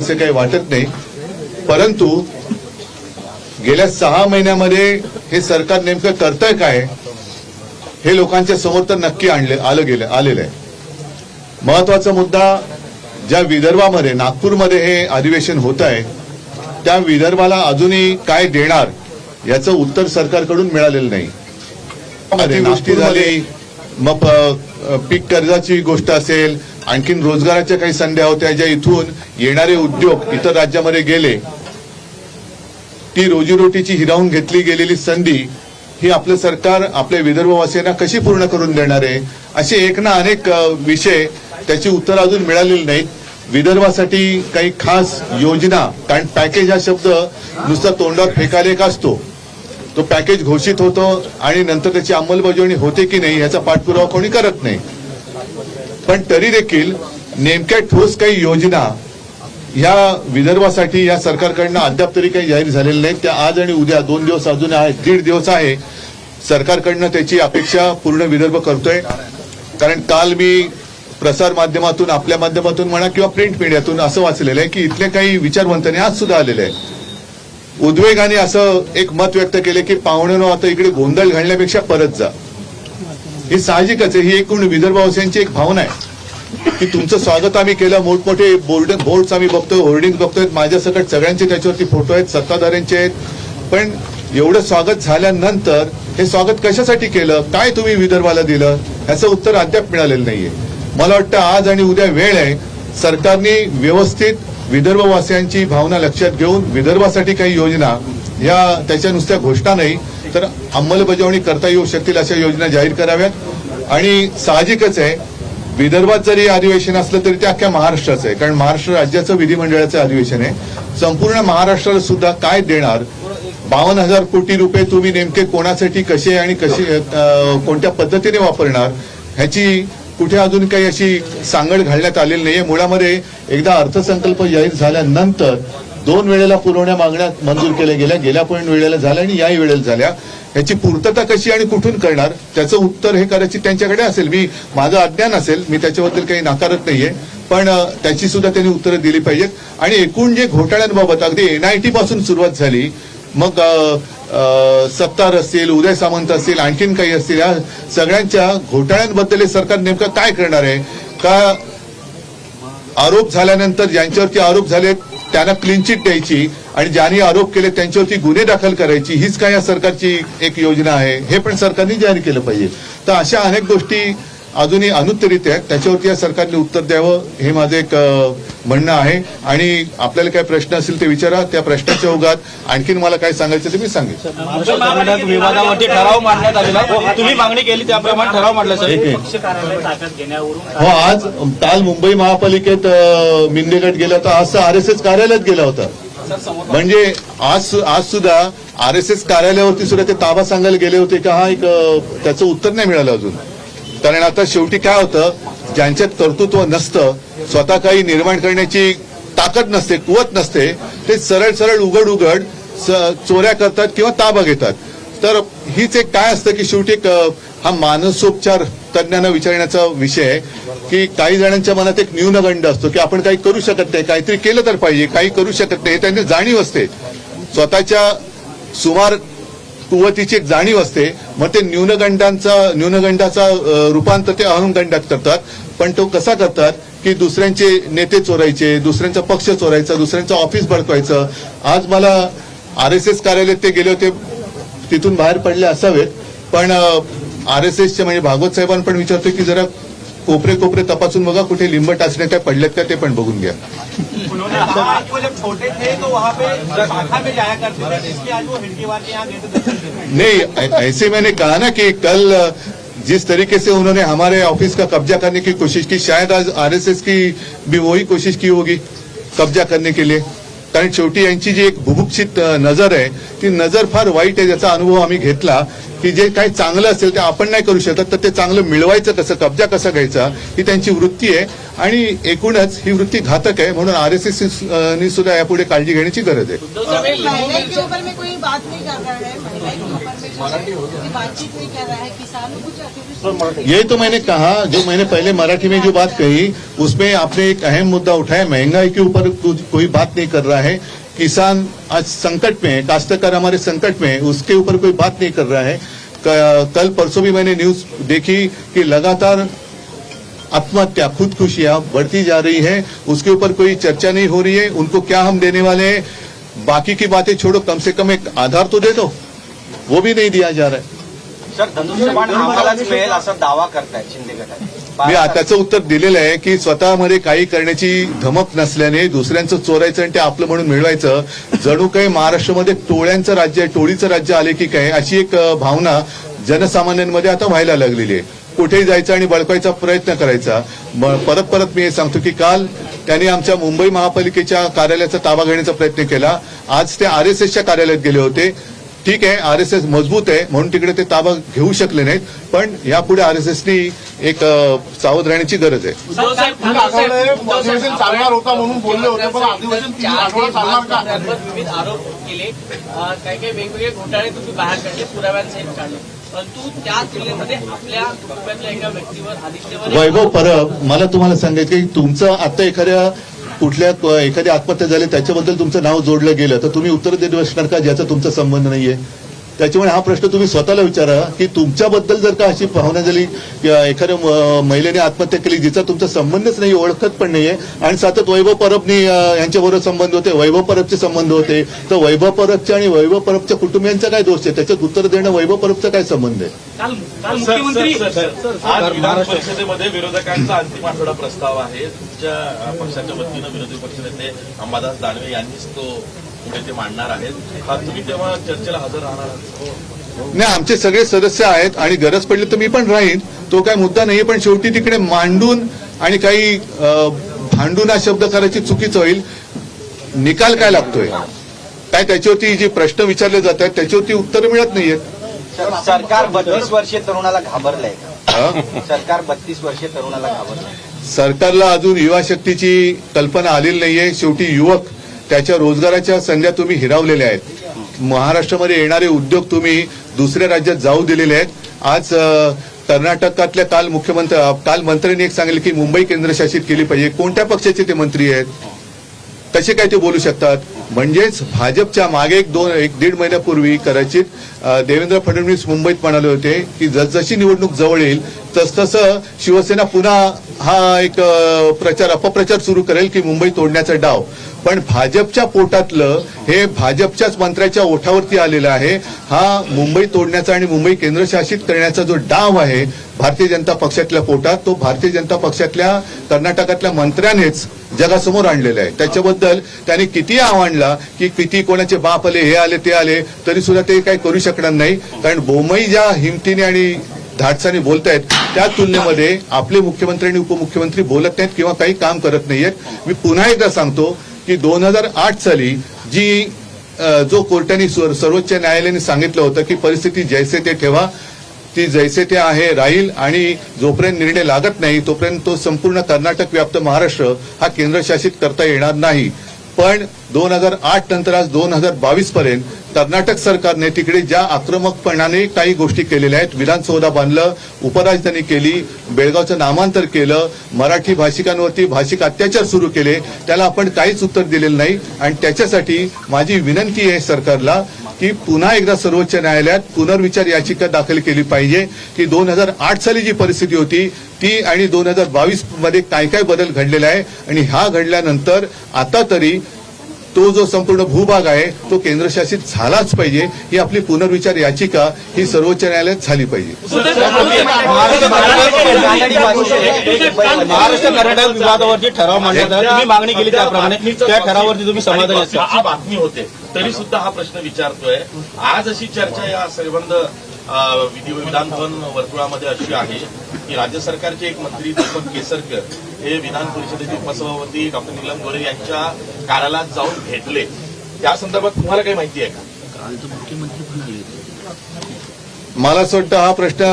असे काही वाटत नाही, परंतु गेल्या 6 महिन्यामध्ये हे सरकार नेमकं करतंय काय हे लोकांच्या समोर तर नक्की आलेलं आहे. महत्वाचा मुद्दा, ज्या विदर्भामध्ये नागपूरमध्ये हे अधिवेशन होत आहे त्या विदर्भाला अजूनही काय देणार याचं उत्तर सरकारकडून मिळालेलं नाही. गोष्टी झाली, मग पीक कर्जाची गोष्ट असेल, आणखीन रोजगाराच्या काही संधी होत्या ज्या इथून येणारे उद्योग इतर राज्यामध्ये गेले, ती रोजीरोटीची हिरावून घेतली गेलेली संधी ही आपलं सरकार आपल्या विदर्भवासियांना कशी पूर्ण करून देणार आहे, असे एक ना अनेक विषय त्याची उत्तर अजून मिळालेली नाहीत. विदर्भासाठी काही खास योजना, कारण पॅकेज हा शब्द नुसता तोंडावर फेकायला एक असतो, तो पॅकेज घोषित होतो आणि नंतर त्याची अंमलबजावणी होते की नाही याचा पाठपुरावा कोणी करत नाही. पण तरी देखील नेमक्या ठोस काही योजना या विदर्भासाठी या सरकारकडनं अद्याप तरी काही जाहीर झालेल्या नाहीत. त्या आज आणि उद्या 2 दिवस अजून आहेत, 1.5 दिवस आहे, सरकारकडनं त्याची अपेक्षा पूर्ण विदर्भ करतोय. कारण काल मी प्रसार माध्यमातून, आपल्या माध्यमातून म्हणा किंवा प्रिंट मीडियातून असं वाचलेलं आहे की इथले काही विचारवंतांनी आज सुद्धा आलेले आहे, उद्वेगाने असं एक मत व्यक्त केले की पाहुण्यांनो आता इकडे गोंधळ घालण्यापेक्षा परत जा. ही साहजिकच आहे, ही एकूण विदर्भवासियांची एक भावना आहे की तुमचं स्वागत आम्ही केलं, मोठमोठे बोर्ड्स आम्ही बघतोय, होर्डिंग बघतोय, माझ्यासकट सगळ्यांचे त्याच्यावरती फोटो आहेत, सत्ताधाऱ्यांचे आहेत. पण एवढं स्वागत झाल्यानंतर हे स्वागत कशासाठी केलं, काय तुम्ही विदर्भाला दिलं, याचं उत्तर अद्याप मिळालेलं नाहीये. मला वाटतं आज आणि उद्या वेळ आहे, सरकारने व्यवस्थित विदर्भवासियांची भावना लक्षात घेऊन विदर्भासाठी काही योजना, या त्याच्या नुसत्या घोषणा नाही तर अंमलबजावणी करता येऊ शकतील अशा योजना जाहीर कराव्यात. आणि साहजिकच आहे, विदर्भात जरी अधिवेशन असलं तरी ते अख्ख्या महाराष्ट्राचं आहे, कारण महाराष्ट्र राज्याचं विधिमंडळाचं अधिवेशन आहे. संपूर्ण महाराष्ट्राला सुद्धा काय देणार, 52,000 कोटी रुपये तुम्ही नेमके कोणासाठी, कसे आणि कोणत्या पद्धतीने वापरणार, ह्याची कुठे अजून काही अशी सांगड घालण्यात आलेली नाहीये. मुळामध्ये एकदा अर्थसंकल्प जाहीर झाल्यानंतर 2 वेळेला पुरवण्या मागण्या मंजूर केल्या गेल्या पण वेळेला झाल्या आणि याही वेळेला झाल्या. ह्याची पूर्तता कशी आणि कुठून करणार त्याचं उत्तर हे करायची त्यांच्याकडे असेल. माझं अज्ञान असेल, मी त्याच्याबद्दल काही नाकारत नाहीये, पण त्याची सुद्धा त्यांनी उत्तरं दिली पाहिजेत. आणि एकूण जे घोटाळ्यांबाबत अगदी NIT पासून सुरुवात झाली, मग सत्तार असतील, उदय सामंत असतील, आणखीन काही असतील, या सगळ्यांच्या घोटाळ्यांबद्दल सरकार नेमकं काय करणार आहे का? आरोप झाल्यानंतर ज्यांच्यावरती आरोप झाले त्यांना क्लीन चिट द्यायची आणि ज्यांनी आरोप केले त्यांच्यावरती गुन्हे दाखल करायची, हीच काय या सरकारची एक योजना आहे, हे पण सरकारने जाहीर केलं पाहिजे. तर अशा अनेक गोष्टी अजूनही अनुत्तरित आहेत, त्याच्यावरती या सरकारने उत्तर द्यावं हे माझं एक म्हणणं आहे. आणि आपल्याला काय प्रश्न असेल ते विचारा, त्या प्रश्नाच्या ओघात आणखीन मला काय सांगायचं ते मी सांगेन. विवादावरती ठराव मांडण्यात आलेला, तुम्ही मागणी केली त्याप्रमाणे ठराव मांडला साहेब. हो, आज काल मुंबई महापालिकेत मिंदेगड गेला होता, आज RSS कार्यालयात गेला होता. म्हणजे आज सुद्धा RSS कार्यालयावरती सुद्धा ते ताबा सांगायला गेले होते का, हा एक त्याचं उत्तर नाही मिळालं अजून. कारण आता शेवटी काय होतं, ज्यांच्यात कर्तृत्व नसतं, स्वतः काही निर्माण करण्याची ताकद नसते, कुवत नसते, ते सरळ उघड चोऱ्या करतात किंवा ताबा घेतात. तर हीच एक काय असतं की शेवटी हा मानसोपचार तज्ञांना विचारण्याचा विषय आहे की काही जणांच्या मनात एक न्यूनगंड असतो की आपण काही करू शकत नाही, काहीतरी केलं तर पाहिजे, काही करू शकत नाही, त्यांनी जाणीव असते, स्वतःच्या सुमार कुवतीची एक जाणीव असते. मग ते न्यूनगंडाचा रूपांतर ते अहंगंडात करतात. पण तो कसा करतात की दुसऱ्यांचे नेते चोरायचे, दुसऱ्यांचा पक्ष चोरायचा, दुसऱ्यांचं ऑफिस भडकवायचं. आज मला RSS कार्यालयात ते गेले होते, तिथून बाहेर पडले असावेत, पण RSSचे म्हणजे भागवत साहेबांना पण विचारतोय की जरा कोपरे तपासून बघा, कुठे लिंब टाचण्या काय पडल्यात का ते पण बघून घ्या. नहीं, ऐसे मैंने कहा ना कि कल जिस तरीके से उन्होंने हमारे ऑफिस का कब्जा करने की कोशिश की, शायद आज RSS की भी वही कोशिश की होगी कब्जा करने के लिए. कारण शेवटी यांची जी एक बुभुक्षित नजर आहे, ती नजर फार वाईट आहे, ज्याचा अनुभव आम्ही घेतला की जे काही चांगलं असेल ते आपण नाही करू शकत, तर ते चांगलं मिळवायचं कसं, कब्जा कसा घ्यायचा, ही त्यांची वृत्ती आहे. आणि एकूणच ही वृत्ती घातक आहे, म्हणून RSS नी सुद्धा यापुढे काळजी घेण्याची गरज आहे. बातचीत नहीं कर रहा है किसानों को यही तो मैंने कहा, जो मैंने पहले मराठी में जो बात कही उसमें आपने एक अहम मुद्दा उठाया, महंगाई के ऊपर कोई बात नहीं कर रहा है। किसान आज संकट में है, काश्तकार हमारे संकट में है, उसके ऊपर कोई बात नहीं कर रहा है। कल परसों भी मैंने न्यूज देखी कि लगातार आत्महत्या, खुदकुशियां बढ़ती जा रही है, उसके ऊपर कोई चर्चा नहीं हो रही है। उनको क्या हम देने वाले हैं, बाकी की बातें छोड़ो, कम से कम एक आधार तो दे दो, वो भी नाही दिया जा रहा है। सर, धनुष्यबाण आम्हालाच मिळेल असा दावा करतायत शिंदे गटात. मी त्याचं उत्तर दिलेलं आहे की स्वतःमध्ये काही करण्याची धमक नसल्याने दुसऱ्यांचं चोरायचं आणि ते आपलं म्हणून मिळवायचं, जणू काही महाराष्ट्रामध्ये टोळ्यांचं राज्य आहे, टोळीचं राज्य आले की काय, अशी एक भावना जनसामान्यांमध्ये आता व्हायला लागलेली आहे. कुठेही जायचं आणि बळकायचा प्रयत्न करायचा. परत परत मी हे सांगतो की काल त्यांनी आमच्या मुंबई महापालिकेच्या कार्यालयाचा ताबा घेण्याचा प्रयत्न केला. आज ते आरएसएसच्या कार्यालयात गेले होते. ठीक आहे, आरएसएस मजबूत आहे म्हणून तिकडे ते ताबा घेऊ शकले नाहीत, पण यापुढे आरएसएसनी एक सावध राहण्याची गरज आहे. अधिवेशन चालणार होता म्हणून बोलले होते, पण अधिवेशन 3 आठवडे चालणार का? विविध आरोप केले, काही काही वेगवेगळे घोटाळे तुम्ही बाहेर काढले, पुराव्यांसहित काढले, परंतु त्या तुलनेमध्ये आपल्या कुटुंबातल्या एका व्यक्तीवर अधिष्ठेवर वैभव परब, मला तुम्हाला सांगायचं की तुमचं आता एखादी आत्महत्या झाली त्याच्याबद्दल तुमचं नाव जोडलं गेलं तर तुम्ही उत्तर देत बसणार का, ज्याचा तुमचा संबंध नाहीये. त्याच्यामुळे हा प्रश्न तुम्ही स्वतःला विचारा की तुमच्याबद्दल जर का अशी भावना झाली की एखाद्या महिलेने आत्महत्या केली जिचा तुमचा संबंधच नाही, ओळखत पण नाहीये, आणि सतत वैभव परबनी यांच्याबरोबर संबंध होते, वैभव परबचे संबंध होते, तर वैभव परबच्या आणि वैभव परबच्या कुटुंबियांचा काय दोष आहे, त्याच्यात उत्तर देणं वैभव परबचा काय संबंध आहे. काल मुख्यमंत्री आज विधान परिषदेमध्ये विरोधकांचा अंतिम आठवडा प्रस्ताव आहे. तुमच्या पक्षाच्या वतीनं विरोधी पक्षनेते अंबादास दानवे यांनीच तो पुढे ते मांडणार आहेत. तुम्ही तेव्हा चर्चेला हजर राहणार आहात? नाही, आमचे सगळे सदस्य आहेत आणि गरज पडली तर मी पण राहीन, तो काय मुद्दा नाहीये. पण शेवटी तिकडे मांडून आणि काही भांडून हा शब्द करायची चुकीचं होईल. निकाल काय लागतोय, काय त्याच्यावरती जे प्रश्न विचारले जात आहेत त्याच्यावरती उत्तर मिळत नाहीयेत. सरकार 32 वर्षीय तरुणाला घाबरलंय का? सरकार 32 वर्षीय तरुणाला घाबरलंय. सरकारला अजून युवा शक्तीची कल्पना आलेली नाहीये. शेवटी युवक त्याच्या रोजगाराच्या संध्या तुम्ही हिरावलेल्या आहेत. महाराष्ट्रामध्ये येणारे उद्योग तुम्ही दुसऱ्या राज्यात जाऊ दिलेले आहेत. आज कर्नाटकातल्या काल मंत्र्यांनी एक सांगितलं की मुंबई केंद्रशासित केली पाहिजे. कोणत्या पक्षाचे ते मंत्री आहेत, कसे काय ते बोलू शकतात? म्हणजेच भाजपच्या मागे एक दीड महिन्यापूर्वी कदाचित देवेंद्र फडणवीस मुंबईत म्हणाले होते की जसजशी निवडणूक जवळ येईल तसतसं शिवसेना पुन्हा हा एक अपप्रचार सुरू करेल की मुंबई तोडण्याचा डाव. पण भाजपच्या पोटातलं हे भाजपच्याच मंत्र्याच्या ओठावरती आलेलं आहे. हा मुंबई तोडण्याचा आणि मुंबई केंद्रशासित करण्याचा जो डाव आहे भारतीय जनता पक्षातल्या पोटात, तो भारतीय जनता पक्षातल्या कर्नाटकातल्या मंत्र्यानेच जगासमोर आणलेला आहे. त्याच्याबद्दल त्यांनी किती आणला की किती कोणाचे बाप आले, हे आले, ते आले, तरी सुद्धा ते काही करू शकणार नाही. कारण बोमई ज्या हिमतीने आणि धाडसाने बोलतायत त्या तुलनेमध्ये आपले मुख्यमंत्री आणि उपमुख्यमंत्री बोलत नाहीत किंवा काही काम करत नाहीयेत. मी पुन्हा एकदा सांगतो की 2008 साली जो कोर्टाने सर्वोच्च न्यायालयाने सांगितलं होतं की परिस्थिती जैसे ते ठेवा, ती जैसे ते आहे राहील, आणि जोपर्यंत निर्णय लागत नाही तोपर्यंत तो संपूर्ण कर्नाटक व्याप्त महाराष्ट्र हा केंद्रशासित करता येणार नाही. पण 2008 नंतर आज 2022 पर्यंत कर्नाटक सरकारने तिकडे ज्या आक्रमकपणाने काही गोष्टी केलेल्या आहेत, विधानसौध बांधलं, उपराजधानी केली, बेळगावचं नामांतर केलं, मराठी भाषिकांवरती भाषिक अत्याचार सुरू केले, त्याला आपण काहीच उत्तर दिलेलं नाही. आणि त्याच्यासाठी माझी विनंती आहे सरकारला की पुन्हा एकदा सर्वोच्च न्यायालयात पुनर्विचार याचिका दाखल केली पाहिजे की 2008 साली जी परिस्थिती होती ती आणि 2022 मध्ये काय काय बदल घडलेला आहे, आणि हा घडल्यानंतर आता तरी तो जो संपूर्ण भूभाग आहे तो केंद्रशासित झालाच पाहिजे. ही आपली पुनर्विचार याचिका ही सर्वोच्च न्यायालयात झाली पाहिजे. महाराष्ट्र कर्नाटक विवादावरती ठराव मांडण्यात आला, तुम्ही मागणी केली त्याप्रमाणे त्या ठरावावरती तुम्ही समाधानी असाल? ही बातमी होते तरी सुद्धा हा प्रश्न विचारतोय. आज अशी चर्चा या संबंध विधान भवन वर्तुळामध्ये अशी आहे की राज्य सरकारचे एक मंत्री दीपक केसरकर हे विधान परिषदेचे उपसभापती डॉक्टर नीलम गोरे यांच्या कार्यालयात जाऊन भेटले. त्या संदर्भात तुम्हाला काही माहिती आहे का? मला असं वाटतं हा प्रश्न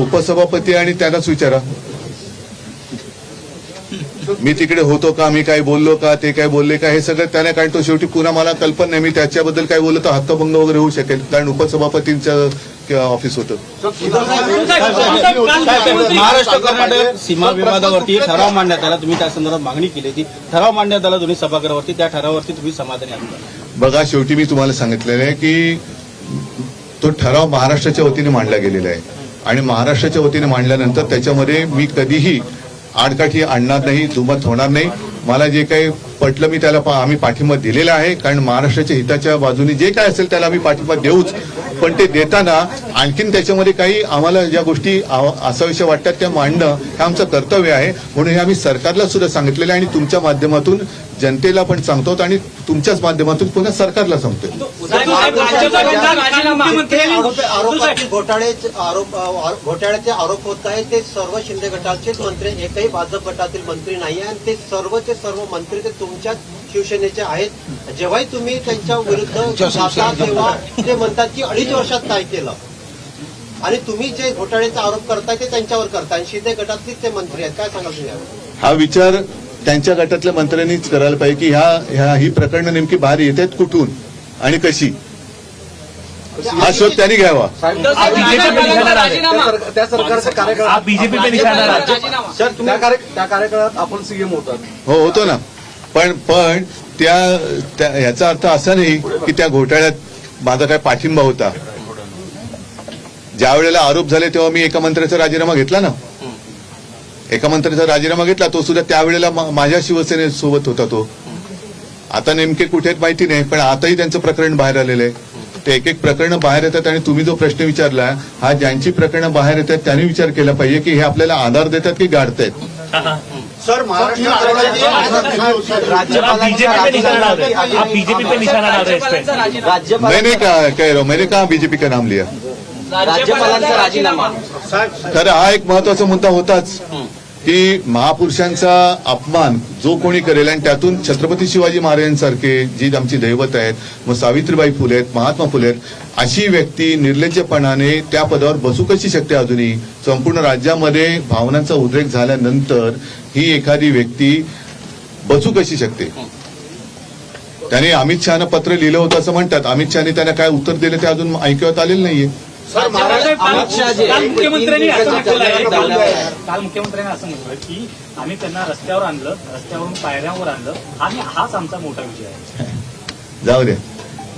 उपसभापती आणि त्यांनाच विचारा. मी तिकडे होतो का, मी काय बोललो का, ते काय बोलले का, हे सगळं त्याने, कारण तो शेवटी पुन्हा मला कल्पना नाही, मी त्याच्याबद्दल काय बोललो तर हक्कभंग वगैरे होऊ शकेल, कारण उपसभापतींचं ऑफिस होतं. महाराष्ट्र कर्नाटक सीमा विवादावरती ठराव मांडण्यात आला, तुम्ही त्या संदर्भात मागणी केली होती, ठराव मांडण्यात आला दोन्ही सभागृहावरती, त्या ठरावावरती तुम्ही समाधानी आहात? बघा, शेवटी मी तुम्हाला सांगितलेलं आहे की तो ठराव महाराष्ट्राच्या वतीने मांडला गेलेला आहे आणि महाराष्ट्राच्या वतीने मांडल्यानंतर त्याच्यामध्ये मी कधीही आडकाठी आणणार नाही, दुमत होणार नाही. मला जे काही पटलं मी त्याला आम्ही पाठिंबा दिलेला आहे, कारण महाराष्ट्राच्या हिताच्या बाजूने जे काय असेल त्याला आम्ही पाठिंबा देऊच. पण ते देताना आणखीन त्याच्यामध्ये काही आम्हाला ज्या गोष्टी असाविषय वाटतात त्या मांडणं हे आमचं कर्तव्य आहे. म्हणून हे आम्ही सरकारला सुद्धा सांगितलेलं आहे आणि तुमच्या माध्यमातून जनतेला पण सांगतो आणि तुमच्याच माध्यमातून पुन्हा सरकारला सांगतोय. घोटाळ्याचे आरोप होत आहेत, ते सर्व शिंदे गटाचेच मंत्री, एकही भाजप गटातील मंत्री नाही आहे आणि ते सर्वचे सर्व मंत्री ते तुमच्याच शिवसेनेचे आहेत. जेव्हाही तुम्ही त्यांच्या विरुद्ध जाता तेव्हा ते म्हणतात की 2.5 वर्षात काय केलं, आणि तुम्ही जे घोटाळ्याचा आरोप करताय ते त्यांच्यावर करताय आणि शिंदे गटातलेच ते मंत्री आहेत. काय सांगाल तुम्ही? हा विचार त्यांच्या गटातल्या मंत्र्यांनीच करायला पाहिजे की ही प्रकरणं नेमकी बाहेर येत आहेत कुठून आणि कशी, हा शोध त्यांनी घ्यावा. त्या सरकारचा कार्यकाळ बीजेपी पे निशाना राज्य सर, त्या कार्यकाळात आपण सीएम होतात. हो, होतो ना. पण याचा अर्थ असा नाही की त्या घोटाळ्यात माझा काय पाठिंबा होता. ज्या वेळेला आरोप झाले तेव्हा मी एका मंत्र्याचा राजीनामा घेतला ना, एका मंत्र्याचा राजीनामा घेतला, तो सुद्धा त्यावेळेला माझ्या शिवसेनेसोबत होता. तो आता नेमके कुठे आहेत माहिती नाही, पण आताही त्यांचं प्रकरण बाहेर आलेलं आहे. ते एक प्रकरणं बाहेर येतात आणि तुम्ही जो प्रश्न विचारला हा ज्यांची प्रकरणं बाहेर येतात त्यांनी विचार केला पाहिजे की हे आपल्याला आधार देतात की गाडतायत. सर, बीजेपी पे निशाना डाल रहे हैं. मैंने कहा बीजेपी का नाम लिया. राज्यपालांचा राजीनामा खरं हा एक महत्वाचा मुद्दा होताच की महापुरुषांचा अपमान जो कोणी करेल आणि त्यातून छत्रपती शिवाजी महाराजांसारखे जी आमची दैवत आहेत, मग सावित्रीबाई फुले आहेत, महात्मा फुले आहेत, अशी व्यक्ती निर्लज्जपणाने त्या पदावर बसू कशी शकते? अजूनही संपूर्ण राज्यामध्ये भावनांचा उद्रेक झाल्यानंतर ही एखादी व्यक्ती बसू कशी शकते? त्याने अमित शहानं पत्र लिहिलं होतं असं म्हणतात. अमित शहाने त्यांना काय उत्तर दिलं ते अजून ऐकवत आलेलं नाहीये. काल मुख्यमंत्र्यांनी असं म्हटलं की आम्ही त्यांना रस्त्यावर आणलं, रस्त्यावरून पायऱ्यावर आणलं आणि हाच आमचा मोठा विषय आहे. जाऊ दे,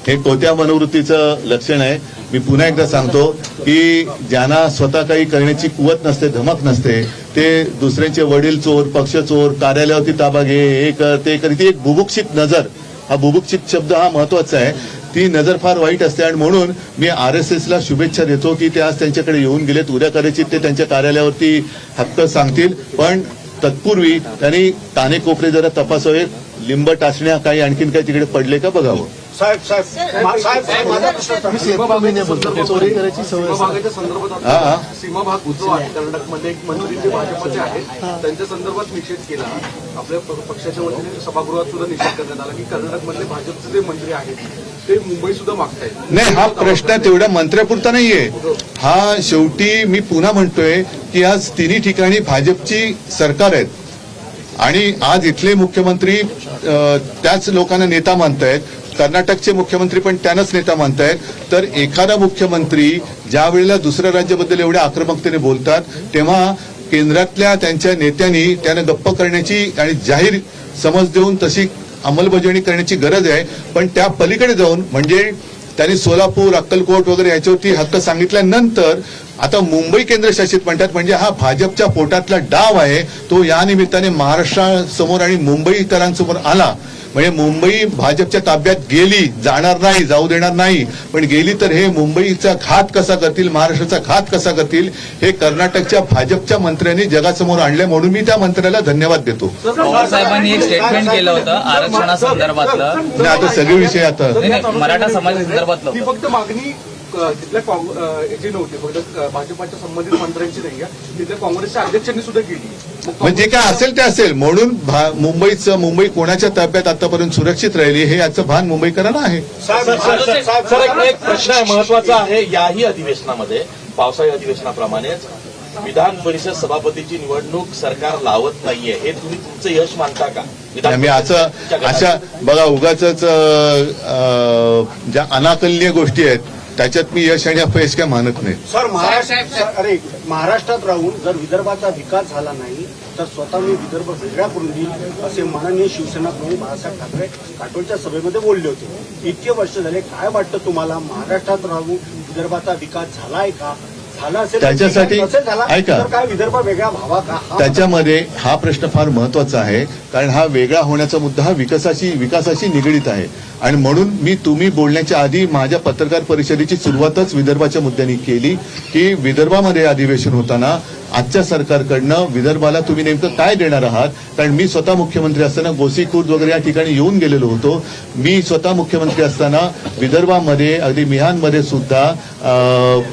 हे कोत्या मनोवृत्तीचं लक्षण आहे. मी पुन्हा एकदा सांगतो की ज्यांना स्वतः काही करण्याची कुवत नसते, धमक नसते, ते दुसऱ्यांचे वडील चोर, पक्ष चोर, कार्यालयावरती ताबा घे, हे कर ते कर, ती एक बुभुक्षित नजर, हा बुभुक्षित शब्द हा महत्वाचा आहे. ती नजर फार वाईट असते आणि म्हणून मी RSSला शुभेच्छा देतो की ते आज त्यांच्याकडे येऊन गेलेत. उद्या कदाचित ते त्यांच्या कार्यालयावरती हक्क सांगतील, पण तत्पूर्वी त्यांनी कानेकोपरे जरा तपासावे, लिंब टाचण्या काही आणखीन काही तिकडे पडले का बघावं. सीमाभागाच्या संदर्भात सीमाभाग जो आहे कर्नाटकमध्ये एक मंत्री जे भाजपचे आहेत त्यांच्या संदर्भात निषेध केला. आपल्या पक्षाच्या वतीने सभागृहात सुद्धा निषेध करण्यात आला की कर्नाटकमधले भाजपचे जे मंत्री आहेत ते मुंबई सुद्धा मागतायत. नाही, हा प्रश्न तेवढ्या मंत्र्यापुरता नाहीये. हा शेवटी मी पुन्हा म्हणतोय की आज तिन्ही ठिकाणी भाजपची सरकार आहेत आणि आज इथले मुख्यमंत्री त्याच लोकांना नेता मानतायत, कर्नाटकचे मुख्यमंत्री पण त्यांनाच नेता मानतायत. तर एखादा मुख्यमंत्री ज्या वेळेला दुसऱ्या राज्याबद्दल एवढ्या आक्रमकतेने बोलतात तेव्हा केंद्रातल्या त्यांच्या नेत्यांनी त्यांना गप्प करण्याची आणि जाहीर समज देऊन तशी अंमलबजावणी करण्याची गरज आहे. पण त्या पलीकडे जाऊन म्हणजे त्यांनी सोलापूर, अक्कलकोट वगैरे याच्यावरती हक्क सांगितल्यानंतर आता मुंबई केंद्रशासित म्हणतात, म्हणजे हा भाजपच्या पोटातला डाव आहे तो या निमित्ताने महाराष्ट्रासमोर आणि मुंबईकरांसमोर आला. म्हणजे मुंबई भाजपच्या ताब्यात गेली, जाणार नाही, जाऊ देणार नाही, पण गेली तर हे मुंबईचा घात कसा करतील, महाराष्ट्राचा घात कसा करतील हे कर्नाटकच्या भाजपच्या मंत्र्यांनी जगासमोर आणले. म्हणून मी त्या मंत्र्याला धन्यवाद देतो. पवार साहेबांनी एक स्टेटमेंट केलं होतं आरक्षणासंदर्भातलं. आता सगळे विषय आता मराठा समाजासंदर्भातलं ती फक्त मागणी तिथल्या याची नव्हती, फक्त भाजपाच्या संबंधित मंत्र्यांची नाही आहे, तिथल्या काँग्रेसच्या अध्यक्षांनी सुद्धा केली. म्हणजे काय असेल ते असेल. म्हणून मुंबई कोणाच्या ताब्यात आतापर्यंत सुरक्षित राहिली हे याचं भान मुंबईकरांना आहे. सर, एक प्रश्न आहे महत्वाचा आहे. याही अधिवेशनामध्ये पावसाळी अधिवेशनाप्रमाणेच विधान परिषद सभापतीची निवडणूक सरकार लावत नाहीये, हे तुम्ही तुमचं यश मानता का? मी अशा बघा उगाच ज्या अनाकलनीय गोष्टी आहेत त्याच्यात मी यश आणि अपयश काय मानत नाही. सर महाराष्ट्रात राहून जर विदर्भाचा विकास झाला नाही तर स्वतः मी विदर्भ वेगळा करून देईल असे माननीय शिवसेना प्रमुख बाळासाहेब ठाकरे काटोलच्या सभेमध्ये बोलले होते. इतके वर्ष झाले, काय वाटतं तुम्हाला महाराष्ट्रात राहून विदर्भाचा विकास झालाय का? झाला असेल त्याच्यासाठी ऐका, तर काय विदर्भ वेगळा व्हावा का? त्याच्यामध्ये हा प्रश्न फार महत्वाचा आहे, कारण हा वेगळा होण्याचा मुद्दा हा विकासाशी निगडीत आहे. आणि म्हणून तुम्ही बोलण्याच्या आधी माझ्या पत्रकार परिषदेची सुरुवातच विदर्भाच्या मुद्द्याने केली की विदर्भामध्ये अधिवेशन होताना आजच्या सरकारकडनं विदर्भाला तुम्ही नेमकं काय देणार आहात. कारण मी स्वतः मुख्यमंत्री असताना गोसीखुर्द वगैरे या ठिकाणी येऊन गेलेलो होतो. मी स्वतः मुख्यमंत्री असताना विदर्भामध्ये अगदी मिहानमध्ये सुद्धा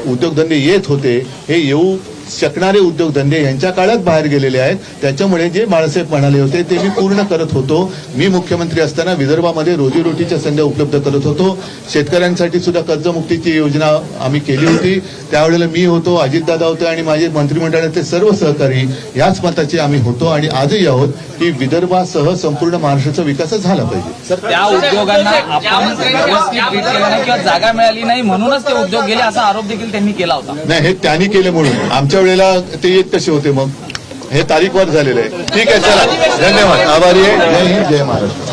उद्योगधंदे येत होते. हे येऊ शकणारे उद्योगधंदे यांच्या काळात बाहेर गेलेले आहेत. त्याच्यामुळे जे बाळासाहेब म्हणाले होते ते मी पूर्ण करत होतो. मी मुख्यमंत्री असताना विदर्भामध्ये रोजीरोटीच्या संधी उपलब्ध करत होतो. शेतकऱ्यांसाठी सुद्धा कर्जमुक्तीची योजना आम्ही केली होती. त्यावेळेला मी होतो, अजितदादा होते आणि माझे मंत्रिमंडळातले सर्व सहकारी याच मताचे आम्ही होतो आणि आजही आहोत की विदर्भासह संपूर्ण महाराष्ट्राचा विकास झाला पाहिजे. सर, त्या उद्योगांना आपण व्यवस्थित ट्रीट केलं नाही किंवा जागा मिळाली नाही म्हणूनच ते उद्योग गेले असा आरोप देखील त्यांनी केला होता. नाही, हे त्यांनी केले म्हणून. आमच्या वेळेला ते येत कसे होते मग? हे तारीखवर झालेलं आहे. ठीक आहे, चला, धन्यवाद, आभारी आहे. जय हिंद, जय महाराष्ट्र.